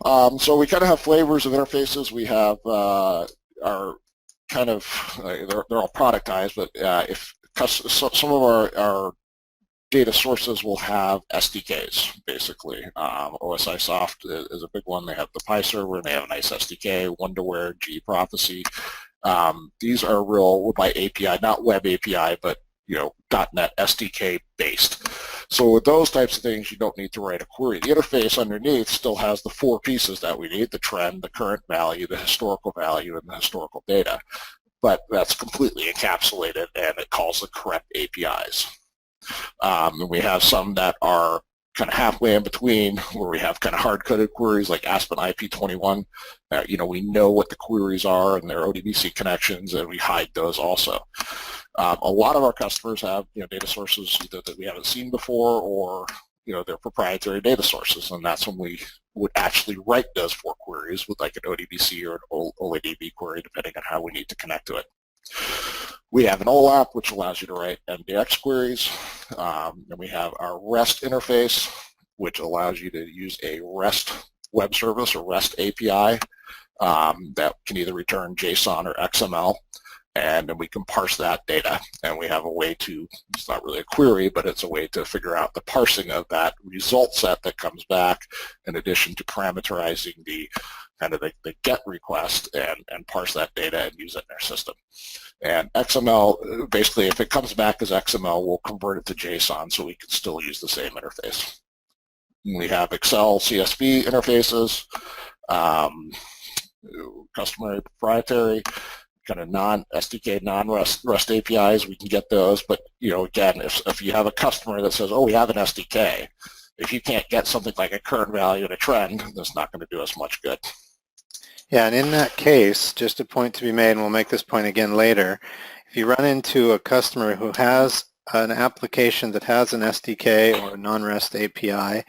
So we kind of have flavors of interfaces. We have our kind of, they're all productized, but if some of our data sources will have SDKs, basically. OSI Soft is a big one. They have the Pi server, and they have a nice SDK, Wonderware, gProphecy. These are real by API, not web API, but .NET SDK based. So with those types of things, you don't need to write a query. The interface underneath still has the four pieces that we need: the trend, the current value, the historical value, and the historical data. But that's completely encapsulated, and it calls the correct APIs. And we have some that are kind of halfway in between, where we have kind of hard-coded queries like Aspen IP21. We know what the queries are and their ODBC connections, and we hide those also. A lot of our customers have data sources either that we haven't seen before, or they're proprietary data sources, and that's when we would actually write those four queries with like an ODBC or an OLAP query, depending on how we need to connect to it. We have an OLAP, which allows you to write MDX queries. And we have our REST interface, which allows you to use a REST web service or REST API that can either return JSON or XML. And then we can parse that data. And we have a way to, it's not really a query, but it's a way to figure out the parsing of that result set that comes back, in addition to parameterizing the kind of the GET request and parse that data and use it in our system. And XML, basically, if it comes back as XML, we'll convert it to JSON so we can still use the same interface. And we have Excel CSV interfaces, customary, proprietary, kind of non-SDK, non-REST APIs, we can get those. But, again, if you have a customer that says, oh, we have an SDK, if you can't get something like a current value and a trend, that's not going to do us much good. Yeah, and in that case, just a point to be made, and we'll make this point again later, if you run into a customer who has an application that has an SDK or a non-REST API,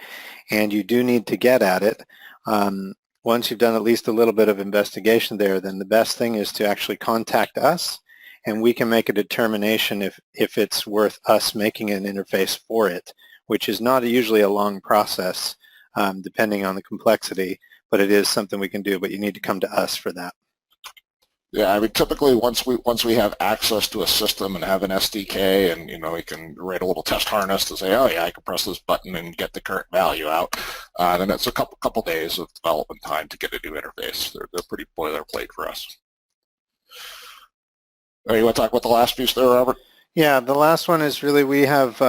and you do need to get at it, once you've done at least a little bit of investigation there, then the best thing is to actually contact us, and we can make a determination if it's worth us making an interface for it, which is not usually a long process, depending on the complexity. But it is something we can do, but you need to come to us for that. Yeah, I mean, typically once we have access to a system and have an SDK, and we can write a little test harness to say, oh yeah, I can press this button and get the current value out, then it's a couple days of development time to get a new interface. They're pretty boilerplate for us. All right, you want to talk about the last piece there, Robert? Yeah, the last one is really, we have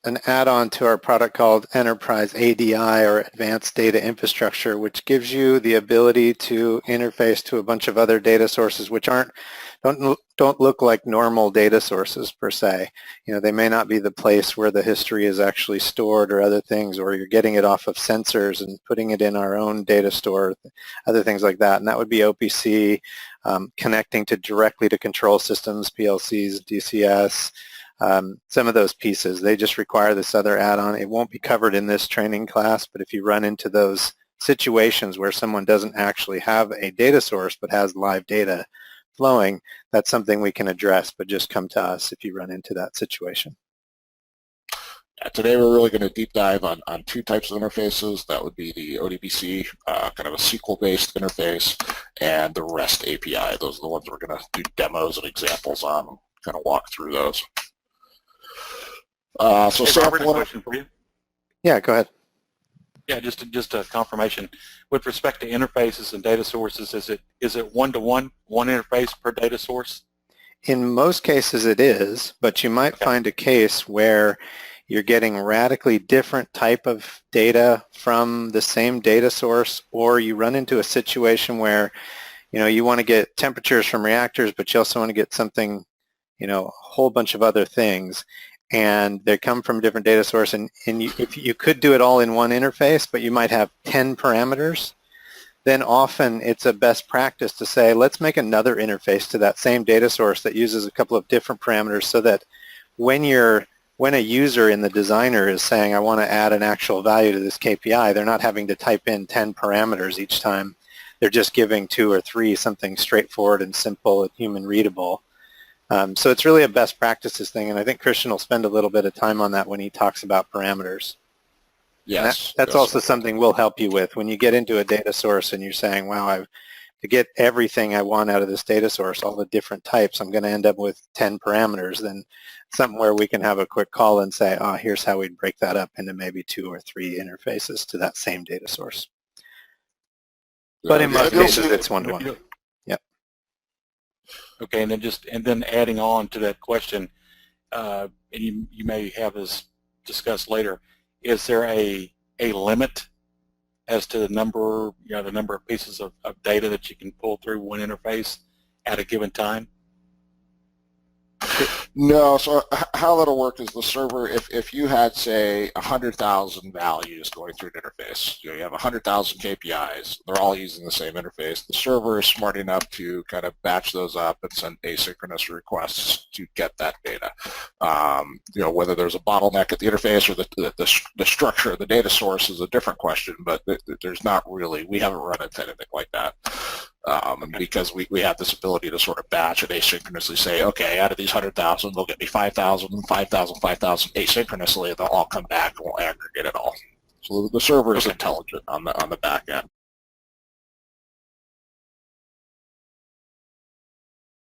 an add-on to our product called Enterprise ADI, or Advanced Data Infrastructure, which gives you the ability to interface to a bunch of other data sources which don't look like normal data sources per se. They may not be the place where the history is actually stored or other things, or you're getting it off of sensors and putting it in our own data store, other things like that. And that would be OPC, connecting directly to control systems, PLCs, DCS, some of those pieces. They just require this other add-on. It won't be covered in this training class, but if you run into those situations where someone doesn't actually have a data source but has live data flowing, that's something we can address, but just come to us if you run into that situation. Today we're really going to deep dive on two types of interfaces. That would be the ODBC, kind of a SQL-based interface, and the REST API. Those are the ones we're going to do demos and examples on, kind of walk through those. So hey, Robert, a question for you. Yeah, go ahead. Yeah, just a confirmation. With respect to interfaces and data sources, is it one-to-one, one interface per data source? In most cases it is, but you might find a case where you're getting radically different type of data from the same data source, or you run into a situation where you want to get temperatures from reactors, but you also want to get something, a whole bunch of other things, and they come from a different data source, and if you could do it all in one interface, but you might have 10 parameters, then often it's a best practice to say, let's make another interface to that same data source that uses a couple of different parameters, so that when a user in the designer is saying, I want to add an actual value to this KPI, they're not having to type in 10 parameters each time. They're just giving 2 or 3, something straightforward and simple and human readable. So it's really a best practices thing, and I think Christian will spend a little bit of time on that when he talks about parameters. Yes. That's yes. also something we'll help you with. When you get into a data source and you're saying, wow, to get everything I want out of this data source, all the different types, I'm going to end up with 10 parameters, then something where we can have a quick call and say, oh, here's how we'd break that up into maybe 2 or 3 interfaces to that same data source. But in most cases, it's one-to-one. Yep. Okay, and then adding on to that question, and you may have this discussed later, is there a limit as to the number, the number of pieces of data that you can pull through one interface at a given time? No, so how that'll work is the server, if you had, say, 100,000 values going through an interface, you have 100,000 KPIs, they're all using the same interface, the server is smart enough to kind of batch those up and send asynchronous requests to get that data. Whether there's a bottleneck at the interface or the structure of the data source is a different question, but there's not really, we haven't run into anything like that. Because we have this ability to sort of batch and asynchronously say, okay, out of these 100,000, they'll get me 5,000, 5,000, 5,000 asynchronously, and they'll all come back and we'll aggregate it all. So the server is intelligent on the back end.